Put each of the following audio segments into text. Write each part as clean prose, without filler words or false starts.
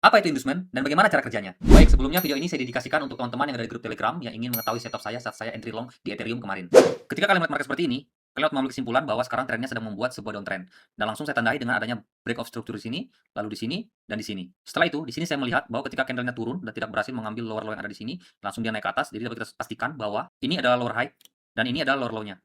Apa itu inducement dan bagaimana cara kerjanya? Baik, sebelumnya video ini saya dedikasikan untuk teman-teman yang ada di grup Telegram yang ingin mengetahui setup saya saat saya entry long di Ethereum kemarin. Ketika kalian melihat market seperti ini, kalian dapat mengambil kesimpulan bahwa sekarang trennya sedang membuat sebuah downtrend. Dan langsung saya tandai dengan adanya break of structure di sini, lalu di sini, dan di sini. Setelah itu, di sini saya melihat bahwa ketika candlenya turun dan tidak berhasil mengambil lower low yang ada di sini, langsung dia naik ke atas. Jadi dapat kita pastikan bahwa ini adalah lower high dan ini adalah lower low-nya.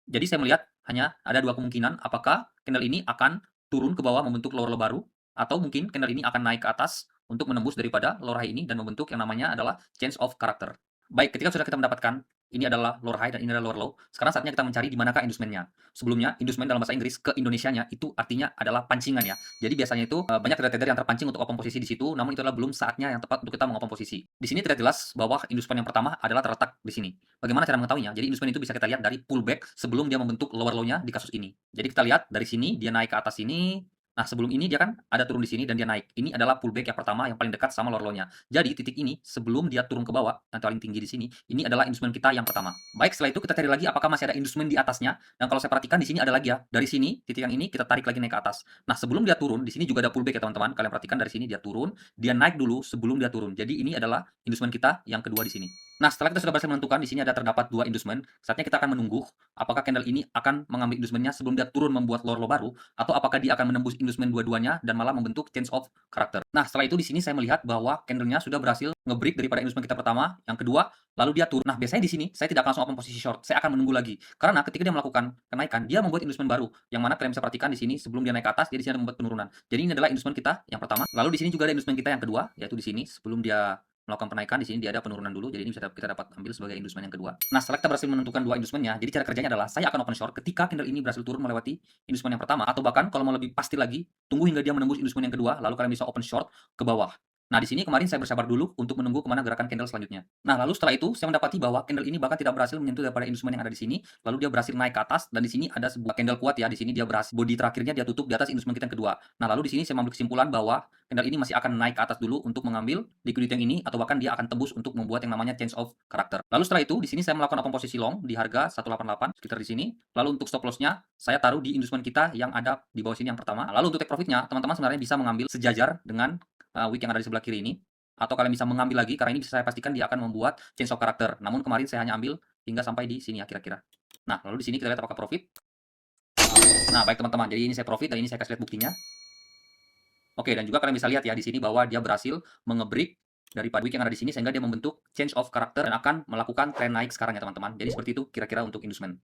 Jadi saya melihat hanya ada dua kemungkinan, apakah candle ini akan turun ke bawah membentuk lower low baru, atau mungkin candle ini akan naik ke atas untuk menembus daripada lower high ini dan membentuk yang namanya adalah change of character. Baik, ketika sudah kita mendapatkan ini adalah lower high dan ini adalah lower low, sekarang saatnya kita mencari di manakah inducement-nya. Sebelumnya, inducement dalam bahasa Inggris ke Indonesianya itu artinya adalah pancingan ya. Jadi biasanya itu banyak trader-trader yang terpancing untuk open posisi di situ, namun itu adalah belum saatnya yang tepat untuk kita mengopen posisi. Di sini terlihat jelas bahwa inducement yang pertama adalah terletak di sini. Bagaimana cara mengetahuinya? Jadi inducement itu bisa kita lihat dari pullback sebelum dia membentuk lower low-nya di kasus ini. Jadi kita lihat dari sini dia naik ke atas sini. Nah, sebelum ini dia kan ada turun di sini dan dia naik. Ini adalah pullback yang pertama yang paling dekat sama lower low-nya. Jadi titik ini sebelum dia turun ke bawah, yang paling tinggi di sini, ini adalah inducement kita yang pertama. Baik, setelah itu kita cari lagi apakah masih ada inducement di atasnya. Dan kalau saya perhatikan di sini ada lagi ya. Dari sini, titik yang ini kita tarik lagi naik ke atas. Nah, sebelum dia turun, di sini juga ada pullback ya teman-teman. Kalian perhatikan dari sini dia turun, dia naik dulu sebelum dia turun. Jadi ini adalah inducement kita yang kedua di sini. Nah, setelah kita sudah berhasil menentukan di sini ada terdapat dua inducement, saatnya kita akan menunggu apakah candle ini akan mengambil inducement-nya sebelum dia turun membuat lower low baru, atau apakah dia akan menembus inducement dua-duanya dan malah membentuk change of character. Nah, setelah itu di sini saya melihat bahwa candle-nya sudah berhasil nge-break daripada inducement kita pertama, yang kedua, lalu dia turun. Nah, biasanya di sini saya tidak akan langsung open posisi short, saya akan menunggu lagi. Karena ketika dia melakukan kenaikan, dia membuat inducement baru, yang mana kalian bisa perhatikan di sini sebelum dia naik ke atas, dia di sini ada membuat penurunan. Jadi ini adalah inducement kita yang pertama. Lalu di sini juga ada inducement kita yang kedua, yaitu di sini sebelum dia melakukan penaikan, di sini dia ada penurunan dulu, jadi ini bisa kita dapat ambil sebagai inducement yang kedua. Nah, setelah kita berhasil menentukan dua inducement-nya, jadi cara kerjanya adalah saya akan open short ketika candle ini berhasil turun melewati inducement yang pertama, atau bahkan kalau mau lebih pasti lagi, tunggu hingga dia menembus inducement yang kedua, lalu kalian bisa open short ke bawah. Nah, di sini kemarin saya bersabar dulu untuk menunggu kemana gerakan candle selanjutnya. Nah, lalu setelah itu saya mendapati bahwa candle ini bahkan tidak berhasil menyentuh daripada inducement yang ada di sini, lalu dia berhasil naik ke atas dan di sini ada sebuah candle kuat ya. Di sini dia berhasil body terakhirnya dia tutup di atas inducement kita yang kedua. Nah, lalu di sini saya mengambil kesimpulan bahwa candle ini masih akan naik ke atas dulu untuk mengambil liquidity yang ini atau bahkan dia akan tembus untuk membuat yang namanya change of character. Lalu setelah itu di sini saya melakukan open posisi long di harga 188 sekitar di sini. Lalu untuk stop loss-nya saya taruh di inducement kita yang ada di bawah sini yang pertama. Lalu untuk take profit-nya teman-teman sebenarnya bisa mengambil sejajar dengan wick yang ada di sebelah kiri ini, atau kalian bisa mengambil lagi karena ini bisa saya pastikan dia akan membuat change of character. Namun kemarin saya hanya ambil hingga sampai di sini ya kira-kira. Nah, lalu di sini kita lihat apakah profit. Nah, baik teman-teman, jadi ini saya profit dan ini saya kasih lihat buktinya. Oke, dan juga kalian bisa lihat ya di sini bahwa dia berhasil mengebreak daripada wick yang ada di sini sehingga dia membentuk change of character dan akan melakukan trend naik sekarang ya teman-teman. Jadi seperti itu kira-kira untuk inducement.